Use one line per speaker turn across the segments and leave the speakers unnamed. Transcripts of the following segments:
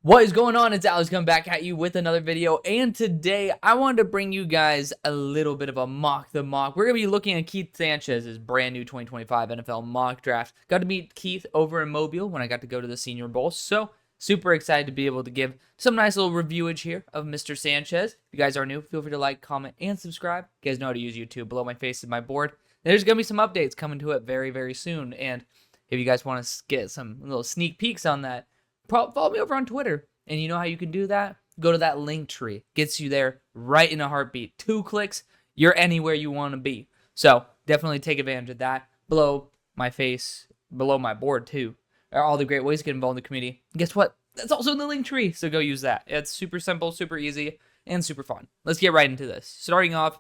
What is going on? It's Alex coming back at you with another video, and today I wanted to bring you guys a little bit of a mock. We're going to be looking at Keith Sanchez's brand new 2025 NFL mock draft. Got to meet Keith over in Mobile when I got to go to the Senior Bowl, so super excited to be able to give some nice little reviewage here of Mr. Sanchez. If you guys are new, feel free to like, comment, and subscribe. You guys know how to use YouTube. Below my face is my board. There's going to be some updates coming to it very, very soon, and if you guys want to get some little sneak peeks on that, follow me over on Twitter. And you know how you can do that? Go to that link tree. Gets you there right in a heartbeat. 2 clicks, you're anywhere you want to be. So definitely take advantage of that. Below my face, below my board too, are all the great ways to get involved in the community. And guess what? That's also in the link tree. So go use that. It's super simple, super easy, and super fun. Let's get right into this. Starting off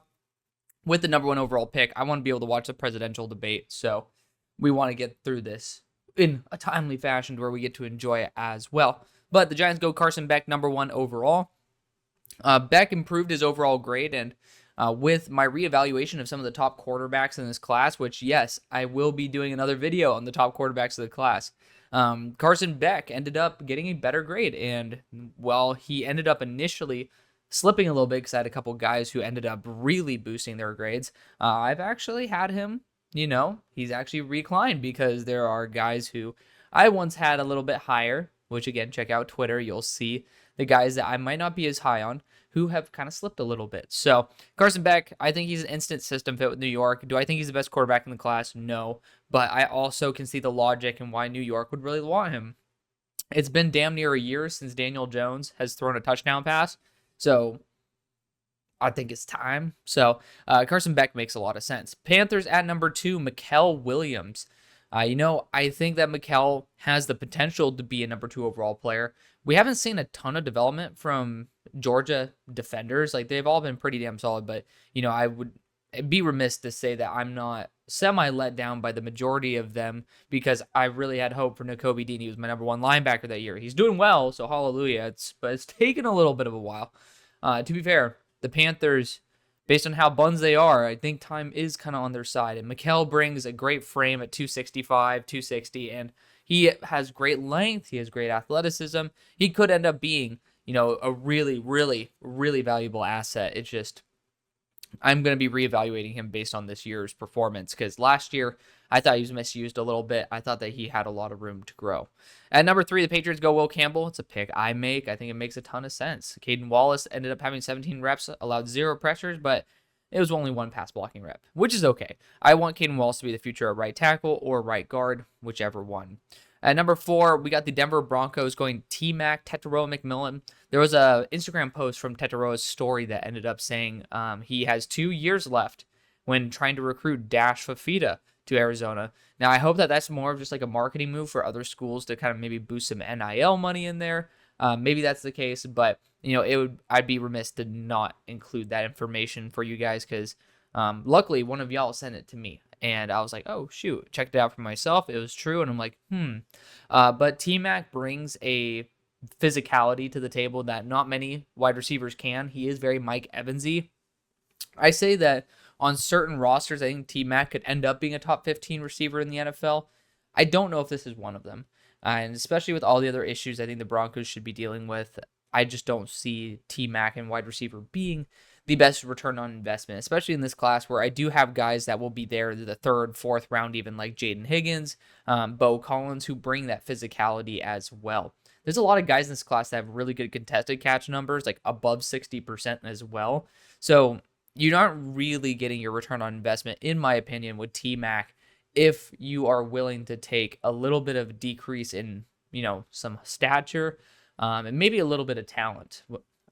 with the #1 overall pick, I want to be able to watch the presidential debate. So we want to get through this in a timely fashion where we get to enjoy it as well. But the Giants go Carson Beck, #1 overall. Beck improved his overall grade, and with my reevaluation of some of the top quarterbacks in this class, which, yes, I will be doing another video on the top quarterbacks of the class, Carson Beck ended up getting a better grade. And while he ended up initially slipping a little bit because I had a couple guys who ended up really boosting their grades, I've actually had him, he's actually reclined because there are guys who I once had a little bit higher, which again, check out Twitter. You'll see the guys that I might not be as high on who have kind of slipped a little bit. So Carson Beck, I think he's an instant system fit with New York. Do I think he's the best quarterback in the class? No. But I also can see the logic and why New York would really want him. It's been damn near a year since Daniel Jones has thrown a touchdown pass. So I think it's time. So Carson Beck makes a lot of sense. Panthers at #2, Mikael Williams. I think that Mikael has the potential to be a #2 overall player. We haven't seen a ton of development from Georgia defenders. Like, they've all been pretty damn solid, but, I would be remiss to say that I'm not semi-let down by the majority of them because I really had hope for Nakobe Dean. He was my #1 linebacker that year. He's doing well, so hallelujah. But it's taken a little bit of a while. To be fair, the Panthers, based on how buns they are, I think time is kind of on their side. And Mikael brings a great frame at 265, 260, and he has great length. He has great athleticism. He could end up being, a really, really, really valuable asset. It's just, I'm going to be reevaluating him based on this year's performance because last year I thought he was misused a little bit. I thought that he had a lot of room to grow. At #3, the Patriots go Will Campbell. It's a pick I make. I think it makes a ton of sense. Caden Wallace ended up having 17 reps, allowed 0 pressures, but it was only 1 pass blocking rep, which is okay. I want Caden Wallace to be the future at right tackle or right guard, whichever one. At #4, we got the Denver Broncos going T-Mac, Tetairoa McMillan. There was a Instagram post from Tetairoa's story that ended up saying he has 2 years left when trying to recruit Dash Fafita to Arizona. Now, I hope that that's more of just like a marketing move for other schools to kind of maybe boost some NIL money in there. Maybe that's the case, but I'd be remiss to not include that information for you guys because luckily one of y'all sent it to me. And I was like, oh, shoot, checked it out for myself. It was true. And I'm like, But T-Mac brings a physicality to the table that not many wide receivers can. He is very Mike Evansy. I say that on certain rosters, I think T-Mac could end up being a top 15 receiver in the NFL. I don't know if this is one of them. And especially with all the other issues I think the Broncos should be dealing with, I just don't see T-Mac and wide receiver being the best return on investment, especially in this class where I do have guys that will be there the 3rd, 4th round, even like Jaden Higgins, Bo Collins, who bring that physicality as well. There's a lot of guys in this class that have really good contested catch numbers, like above 60% as well. So you're not really getting your return on investment, in my opinion, with T-Mac if you are willing to take a little bit of decrease in, some stature and maybe a little bit of talent.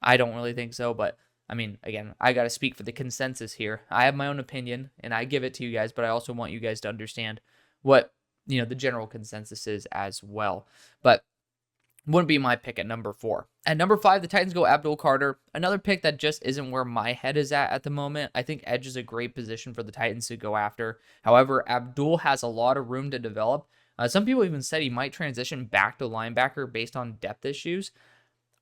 I don't really think so, but I mean, again, I got to speak for the consensus here. I have my own opinion, and I give it to you guys, but I also want you guys to understand what, the general consensus is as well. But wouldn't be my pick at #4. At #5, the Titans go Abdul Carter. Another pick that just isn't where my head is at the moment. I think edge is a great position for the Titans to go after. However, Abdul has a lot of room to develop. Some people even said he might transition back to linebacker based on depth issues.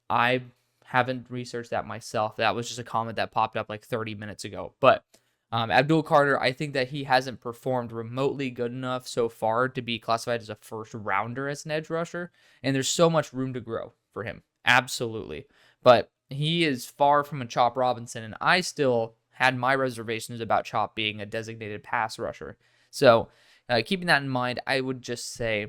I haven't researched that myself. That was just a comment that popped up like 30 minutes ago. But Abdul Carter, I think that he hasn't performed remotely good enough so far to be classified as a 1st rounder as an edge rusher. And there's so much room to grow for him. Absolutely. But he is far from a Chop Robinson, and I still had my reservations about Chop being a designated pass rusher. So, keeping that in mind, I would just say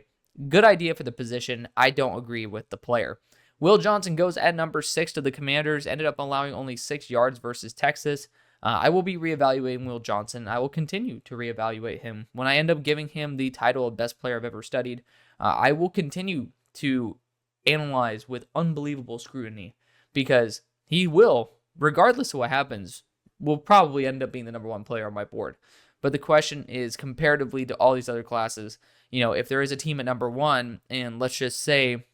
good idea for the position. I don't agree with the player. Will Johnson goes at number 6 to the Commanders, ended up allowing only 6 yards versus Texas. I will be reevaluating Will Johnson. I will continue to reevaluate him. When I end up giving him the title of best player I've ever studied, I will continue to analyze with unbelievable scrutiny because he will, regardless of what happens, will probably end up being the number 1 player on my board. But the question is, comparatively to all these other classes, if there is a team at number 1, and let's just say,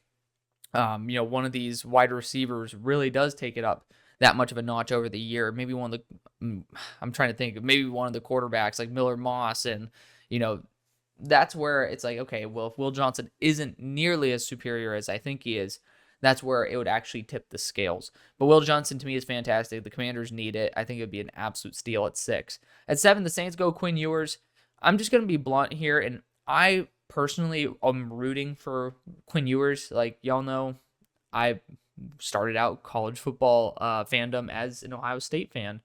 one of these wide receivers really does take it up that much of a notch over the year, maybe one of the, I'm trying to think, maybe one of the quarterbacks like Miller Moss, and, that's where it's like, okay, well, if Will Johnson isn't nearly as superior as I think he is, that's where it would actually tip the scales. But Will Johnson to me is fantastic. The Commanders need it. I think it would be an absolute steal at 6. At 7, the Saints go Quinn Ewers. I'm just going to be blunt here, and I personally am rooting for Quinn Ewers. Like, y'all know, I started out college football fandom as an Ohio State fan.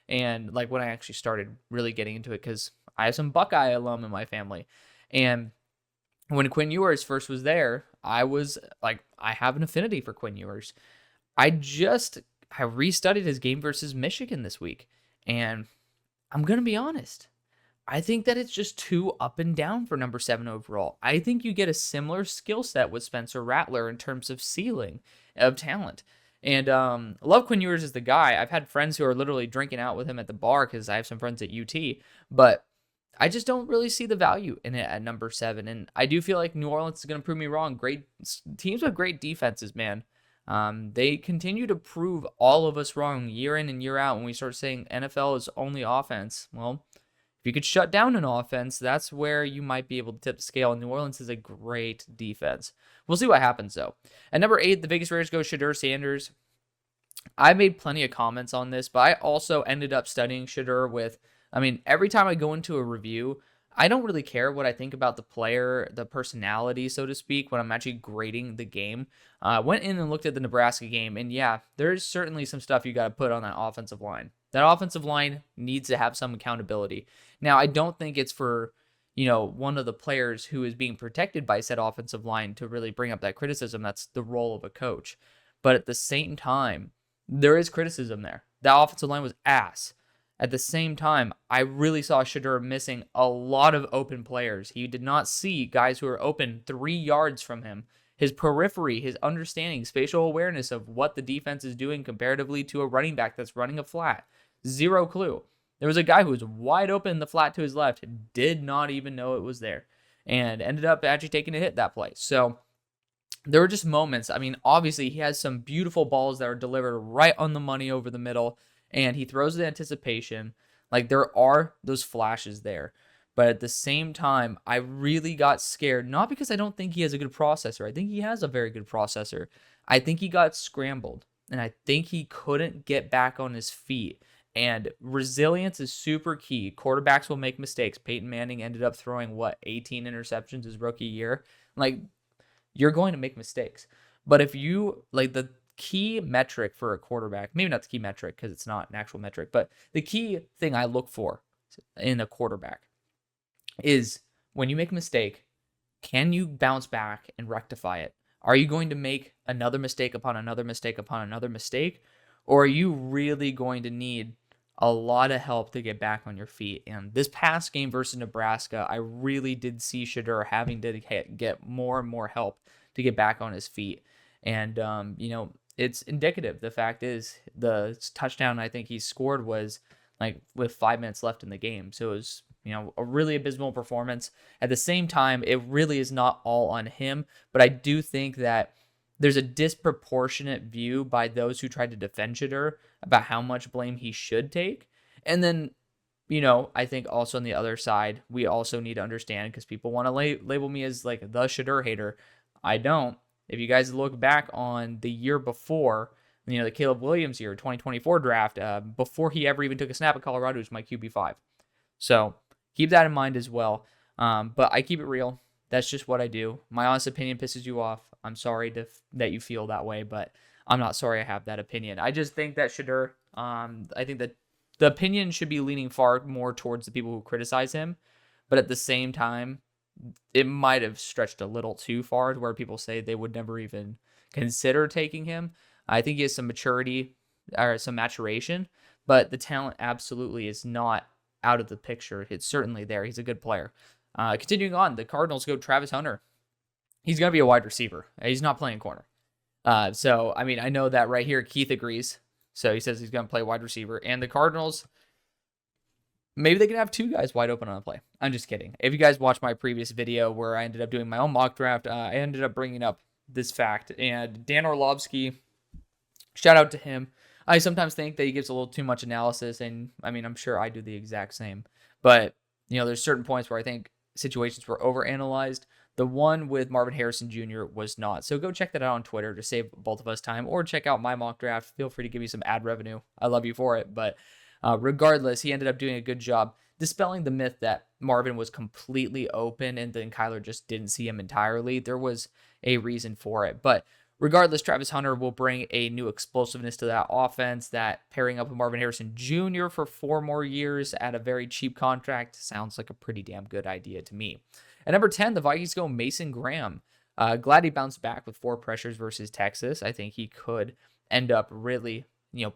And like when I actually started really getting into it, because I have some Buckeye alum in my family. And when Quinn Ewers first was there, I was like, I have an affinity for Quinn Ewers. I restudied his game versus Michigan this week. And I'm going to be honest. I think that it's just too up and down for number 7 overall. I think you get a similar skill set with Spencer Rattler in terms of ceiling of talent. And I love Quinn Ewers as the guy. I've had friends who are literally drinking out with him at the bar because I have some friends at UT. But I just don't really see the value in it at number 7. And I do feel like New Orleans is going to prove me wrong. Great teams with great defenses, man. They continue to prove all of us wrong year in and year out when we start saying NFL is only offense. Well, if you could shut down an offense, that's where you might be able to tip the scale. And New Orleans is a great defense. We'll see what happens, though. At number 8, the Vegas Raiders go Shedeur Sanders. I made plenty of comments on this, but I also ended up studying Shedeur with, every time I go into a review, I don't really care what I think about the player, the personality, so to speak, when I'm actually grading the game. I went in and looked at the Nebraska game, and yeah, there's certainly some stuff you got to put on that offensive line. That offensive line needs to have some accountability. Now, I don't think it's for, one of the players who is being protected by said offensive line to really bring up that criticism. That's the role of a coach. But at the same time, there is criticism there. That offensive line was ass. At the same time, I really saw Shedeur missing a lot of open players. He did not see guys who were open 3 yards from him. His periphery, his understanding, spatial awareness of what the defense is doing comparatively to a running back that's running a flat. Zero clue. There was a guy who was wide open in the flat to his left, did not even know it was there, and ended up actually taking a hit that play. So there were just moments. Obviously, he has some beautiful balls that are delivered right on the money over the middle, and he throws the anticipation. Like, there are those flashes there. But at the same time, I really got scared, not because I don't think he has a good processor. I think he has a very good processor. I think he got scrambled, and I think he couldn't get back on his feet. And resilience is super key. Quarterbacks will make mistakes. Peyton Manning ended up throwing, 18 interceptions his rookie year? Like, you're going to make mistakes. But if you, the key metric for a quarterback, maybe not the key metric because it's not an actual metric, but the key thing I look for in a quarterback is when you make a mistake, can you bounce back and rectify it? Are you going to make another mistake upon another mistake upon another mistake? Or are you really going to need a lot of help to get back on your feet? And this past game versus Nebraska, I really did see Shedeur having to get more and more help to get back on his feet. And, it's indicative. The fact is, the touchdown I think he scored was with 5 minutes left in the game. So it was, a really abysmal performance. At the same time, it really is not all on him. But I do think that there's a disproportionate view by those who try to defend Shedeur about how much blame he should take. And then, I think also on the other side, we also need to understand, because people want to label me as the Shedeur hater. I don't. If you guys look back on the year before, the Caleb Williams year, 2024 draft, before he ever even took a snap at Colorado, he was my QB5. So keep that in mind as well. But I keep it real. That's just what I do. My honest opinion pisses you off. I'm sorry that you feel that way, but I'm not sorry I have that opinion. I just think that Shedeur, I think that the opinion should be leaning far more towards the people who criticize him, but at the same time, it might have stretched a little too far to where people say they would never even consider taking him. I think he has some maturity or some maturation, but the talent absolutely is not out of the picture. It's certainly there. He's a good player. Continuing on, the Cardinals go Travis Hunter. He's going to be a wide receiver. He's not playing corner. So, I mean, I know that right here, Keith agrees. So he says he's going to play wide receiver. And the Cardinals, maybe they can have two guys wide open on a play. I'm just kidding. If you guys watched my previous video where I ended up doing my own mock draft, I ended up bringing up this fact. And Dan Orlovsky, shout out to him. I sometimes think that he gives a little too much analysis. And, I mean, I'm sure I do the exact same. But, you know, there's certain points where I think situations were overanalyzed. The one with Marvin Harrison Jr. was not. So go check that out on Twitter to save both of us time, or check out my mock draft. Feel free to give me some ad revenue. I love you for it. But regardless, he ended up doing a good job dispelling the myth that Marvin was completely open and then Kyler just didn't see him entirely. There was a reason for it. But regardless, Travis Hunter will bring a new explosiveness to that offense. That pairing up with Marvin Harrison Jr. for 4 more years at a very cheap contract sounds like a pretty damn good idea to me. At number 10, the Vikings go Mason Graham. Glad he bounced back with 4 pressures versus Texas. I think he could end up really,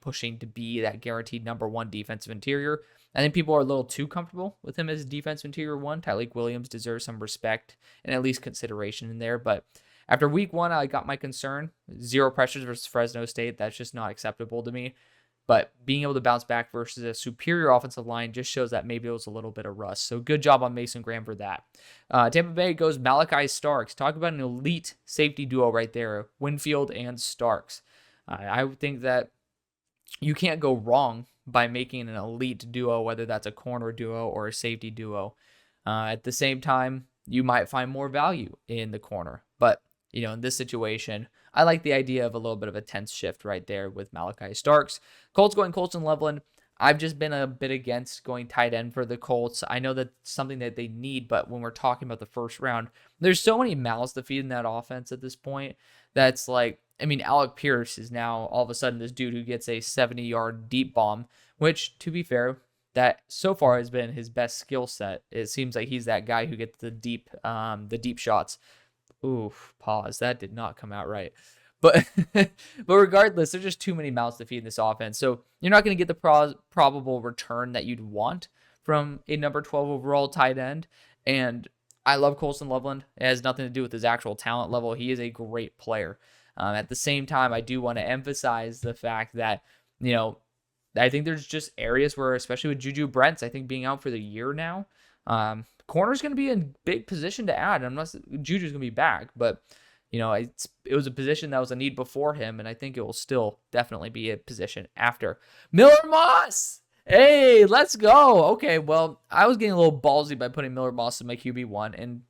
pushing to be that guaranteed number 1 defensive interior. I think people are a little too comfortable with him as defensive interior 1. Tyleik Williams deserves some respect and at least consideration in there. But after week 1, I got my concern. 0 pressures versus Fresno State. That's just not acceptable to me. But being able to bounce back versus a superior offensive line just shows that maybe it was a little bit of rust. So good job on Mason Graham for that. Tampa Bay goes Malachi Starks. Talk about an elite safety duo right there, Winfield and Starks. I think that you can't go wrong by making an elite duo, whether that's a corner duo or a safety duo. At the same time, you might find more value in the corner. But, in this situation, I like the idea of a little bit of a tense shift right there with Malachi Starks. Colts going Colston Loveland. I've just been a bit against going tight end for the Colts. I know that's something that they need, but when we're talking about the first round, there's so many mouths to feed in that offense at this point. That's like, Alec Pierce is now all of a sudden this dude who gets a 70-yard deep bomb, which, to be fair, that so far has been his best skill set. It seems like he's that guy who gets the deep shots. Oof, pause. That did not come out right. But regardless, there's just too many mouths to feed in this offense. So you're not going to get the probable return that you'd want from a number 12 overall tight end. And I love Colston Loveland. It has nothing to do with his actual talent level. He is a great player. At the same time, I do want to emphasize the fact that, I think there's just areas where, especially with Juju Brents, I think being out for the year now, corner's going to be in big position to add. Unless Juju's going to be back, but it was a position that was a need before him, and I think it will still definitely be a position after. Miller Moss! Hey, let's go! Okay, well, I was getting a little ballsy by putting Miller Moss as my QB1, and,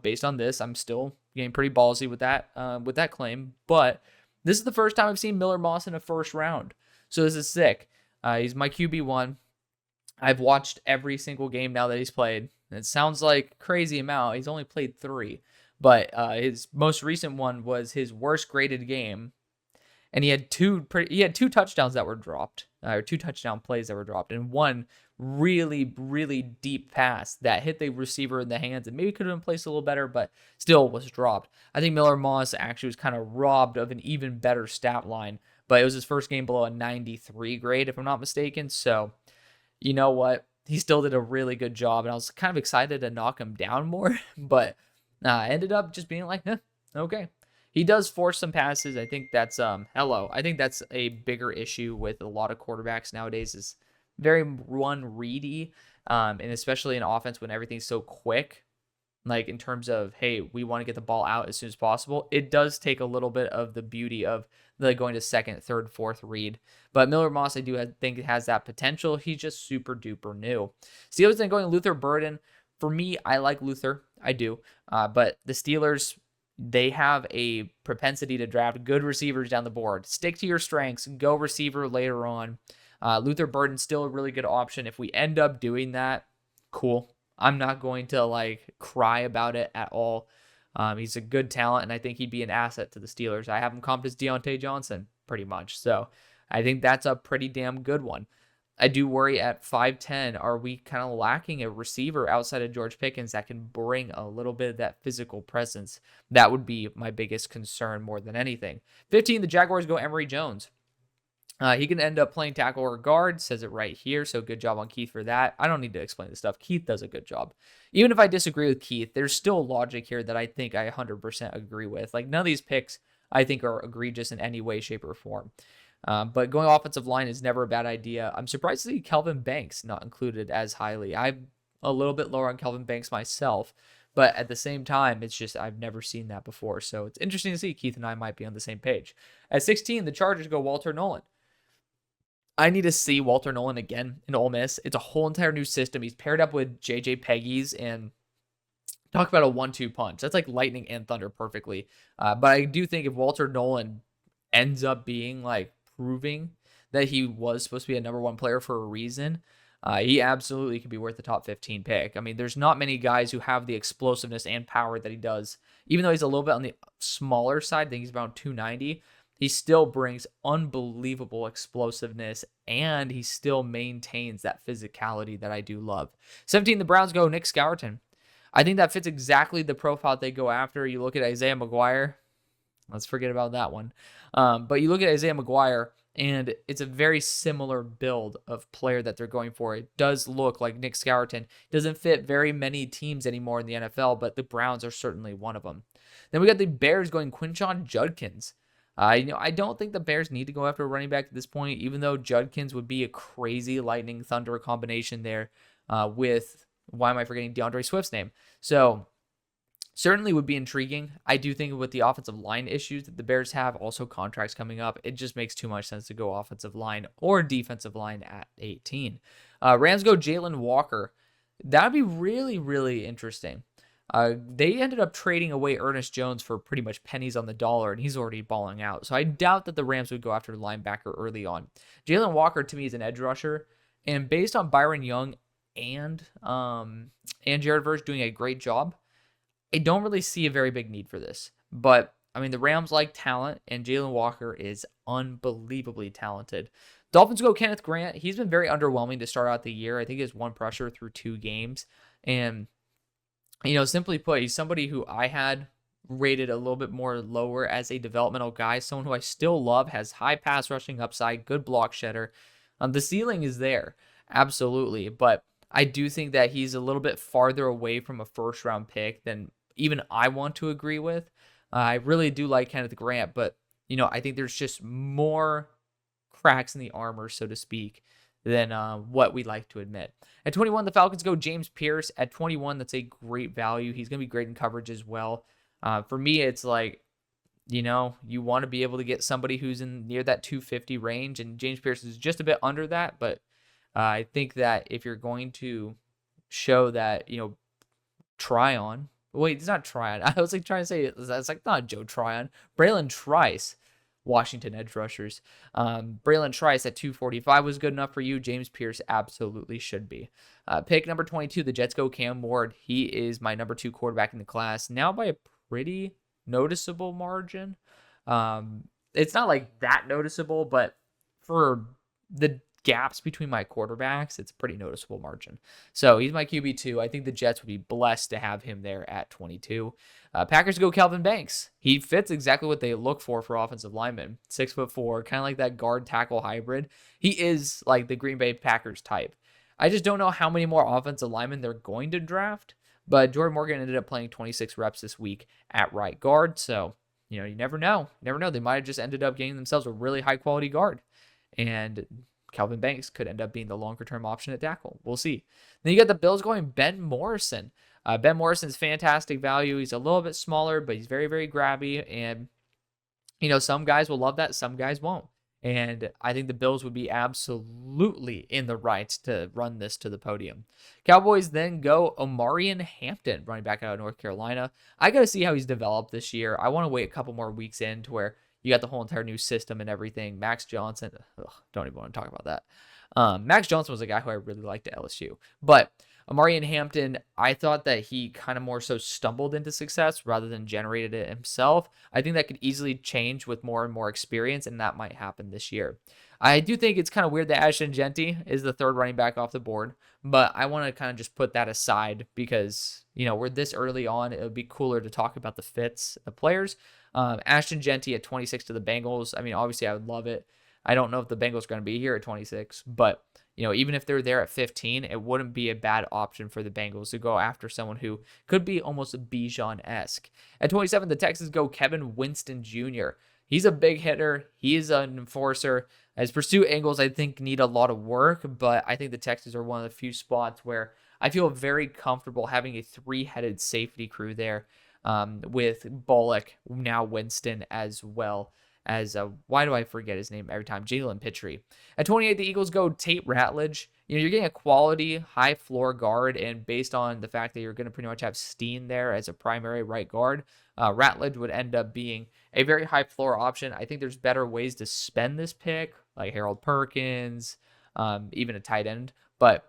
based on this, I'm still getting pretty ballsy with that claim, but this is the first time I've seen Miller Moss in a first round, so this is sick. He's my QB1. I've watched every single game now that he's played. It sounds like a crazy amount. He's only played 3. But his most recent one was his worst graded game. And he had two touchdowns that were dropped. Or 2 touchdown plays that were dropped. And one really, really deep pass that hit the receiver in the hands. And maybe could have been placed a little better, but still was dropped. I think Miller Moss actually was kind of robbed of an even better stat line. But it was his first game below a 93 grade, if I'm not mistaken. So, you know what? He still did a really good job. And I was kind of excited to knock him down more. But I ended up just being like, okay. He does force some passes. I think that's, I think that's a bigger issue with a lot of quarterbacks nowadays is very ready. And especially in offense when everything's so quick, like in terms of, hey, we want to get the ball out as soon as possible. It does take a little bit of the beauty of going to second, third, fourth read. But Miller Moss, I do think it has that potential. He's just super duper new. Steelers then going Luther Burden. For me, I like Luther. I do. But the Steelers, they have a propensity to draft good receivers down the board. Stick to your strengths. Go receiver later on. Luther Burden's still a really good option. If we end up doing that, cool. I'm not going to cry about it at all. He's a good talent, and I think he'd be an asset to the Steelers. I have him comped as Deontay Johnson, pretty much. So I think that's a pretty damn good one. I do worry at 5'10", are we kind of lacking a receiver outside of George Pickens that can bring a little bit of that physical presence? That would be my biggest concern more than anything. 15, the Jaguars go Emory Jones. He can end up playing tackle or guard, says it right here, so good job on Keith for that. I don't need to explain this stuff. Keith does a good job. Even if I disagree with Keith, there's still logic here that I think I 100% agree with. Like, none of these picks I think are egregious in any way, shape, or form. But going offensive line is never a bad idea. I'm surprised to see Kelvin Banks not included as highly. I'm a little bit lower on Kelvin Banks myself, but at the same time, it's just I've never seen that before. So it's interesting to see. Keith and I might be on the same page. At 16, the Chargers go Walter Nolan. I need to see Walter Nolan again in Ole Miss. It's a whole entire new system. He's paired up with JJ Peggies, and talk about a 1-2 punch. That's like lightning and thunder perfectly. But I do think if Walter Nolan ends up being like proving that he was supposed to be a number one player for a reason, he absolutely could be worth the top 15 pick. I mean, there's not many guys who have the explosiveness and power that he does. Even though he's a little bit on the smaller side, I think he's around 290. He still brings unbelievable explosiveness, and he still maintains that physicality that I do love. 17, the Browns go Nick Scourton. I think that fits exactly the profile they go after. You look at Isaiah McGuire. Let's forget about that one. But you look at Isaiah McGuire, and it's a very similar build of player that they're going for. It does look like Nick Scourton. Doesn't fit very many teams anymore in the NFL, but the Browns are certainly one of them. Then we got the Bears going Quinshon Judkins. I don't think the Bears need to go after a running back at this point, even though Judkins would be a crazy lightning thunder combination there with, why am I forgetting DeAndre Swift's name? So certainly would be intriguing. I do think with the offensive line issues that the Bears have, also contracts coming up, it just makes too much sense to go offensive line or defensive line at 18. Rams go Jalen Walker. That would be really, really interesting. They ended up trading away Ernest Jones for pretty much pennies on the dollar, and he's already balling out. So I doubt that the Rams would go after linebacker early on. Jalen Walker, to me, is an edge rusher, and based on Byron Young and Jared Verse doing a great job, I don't really see a very big need for this. But, I mean, the Rams like talent, and Jalen Walker is unbelievably talented. Dolphins go Kenneth Grant. He's been very underwhelming to start out the year. I think he has one pressure through 2 games, and simply put, he's somebody who I had rated a little bit more lower as a developmental guy, someone who I still love, has high pass rushing upside, good block shedder. The ceiling is there, absolutely, but I do think that he's a little bit farther away from a first-round pick than even I want to agree with. I really do like Kenneth Grant, but, I think there's just more cracks in the armor, so to speak, than what we like to admit. At 21, the Falcons go James Pierce. At 21, that's a great value. He's going to be great in coverage as well. For me, it's like, you want to be able to get somebody who's in near that 250 range, and James Pierce is just a bit under that, but I think that if you're going to show that, Tryon, wait, it's not Tryon. I was like trying to say, it's like not Joe Tryon, Braylon Trice, Washington edge rushers. Braylon Trice at 245 was good enough for you. James Pierce absolutely should be. Pick number 22, the Jets go Cam Ward. He is my number 2 quarterback in the class, now by a pretty noticeable margin. It's not like that noticeable, but for the gaps between my quarterbacks, it's a pretty noticeable margin. So he's my QB2. I think the Jets would be blessed to have him there at 22. Packers go Kelvin Banks. He fits exactly what they look for offensive linemen. 6'4", kind of like that guard tackle hybrid. He is like the Green Bay Packers type. I just don't know how many more offensive linemen they're going to draft, but Jordan Morgan ended up playing 26 reps this week at right guard. So, you never know. They might have just ended up getting themselves a really high quality guard. And Kelvin Banks could end up being the longer-term option at tackle. We'll see. Then you got the Bills going Ben Morrison. Ben Morrison's fantastic value. He's a little bit smaller, but he's very, very grabby. And, some guys will love that. Some guys won't. And I think the Bills would be absolutely in the right to run this to the podium. Cowboys then go Omarion Hampton, running back out of North Carolina. I got to see how he's developed this year. I want to wait a couple more weeks in to where you got the whole entire new system and everything. Max Johnson, don't even want to talk about that. Max Johnson was a guy who I really liked at LSU. But Amari and Hampton, I thought that he kind of more so stumbled into success rather than generated it himself. I think that could easily change with more and more experience, and that might happen this year. I do think it's kind of weird that Ashton Genty is the third running back off the board, but I want to kind of just put that aside because, we're this early on. It would be cooler to talk about the fits, the players. Ashton Genty at 26 to the Bengals. I mean, obviously, I would love it. I don't know if the Bengals are going to be here at 26, but even if they're there at 15, it wouldn't be a bad option for the Bengals to go after someone who could be almost a Bijan-esque. At 27, the Texans go Kevin Winston Jr. He's a big hitter. He is an enforcer. As pursuit angles, I think, need a lot of work, but I think the Texans are one of the few spots where I feel very comfortable having a three-headed safety crew there with Bullock, now Winston as well as, why do I forget his name every time? Jalen Pitre. At 28, the Eagles go Tate Ratledge. You're getting a quality high floor guard, and based on the fact that you're going to pretty much have Steen there as a primary right guard, Ratledge would end up being a very high floor option. I think there's better ways to spend this pick, like Harold Perkins, even a tight end, but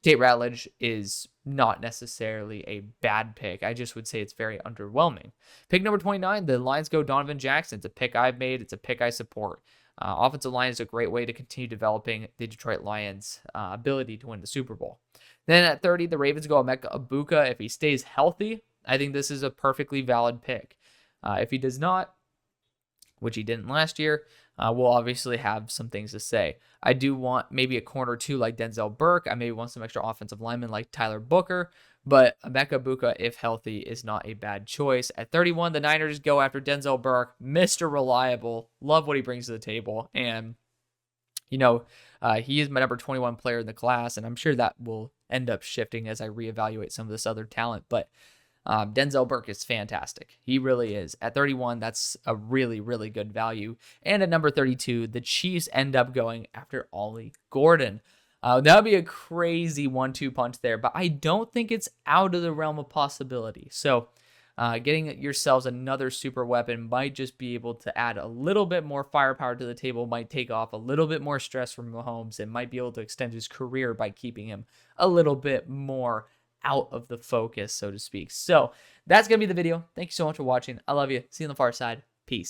Tate Ratledge is not necessarily a bad pick. I just would say it's very underwhelming. Pick number 29, the Lions go Donovan Jackson. It's a pick I've made. It's a pick I support. Offensive line is a great way to continue developing the Detroit Lions' ability to win the Super Bowl. Then at 30, the Ravens go Emeka Egbuka. If he stays healthy, I think this is a perfectly valid pick. If he does not, which he didn't last year, we'll obviously have some things to say. I do want maybe a corner two like Denzel Burke. I maybe want some extra offensive linemen like Tyler Booker, but Emeka Egbuka, if healthy, is not a bad choice. At 31, the Niners go after Denzel Burke, Mr. Reliable. Love what he brings to the table. And, he is my number 21 player in the class, and I'm sure that will end up shifting as I reevaluate some of this other talent. But Denzel Burke is fantastic. He really is. At 31, that's a really, really good value. And at number 32, the Chiefs end up going after Ollie Gordon. That would be a crazy 1-2 punch there, but I don't think it's out of the realm of possibility. So getting yourselves another super weapon might just be able to add a little bit more firepower to the table, might take off a little bit more stress from Mahomes, and might be able to extend his career by keeping him a little bit more out of the focus, so to speak. So that's going to be the video. Thank you so much for watching. I love you. See you on the far side.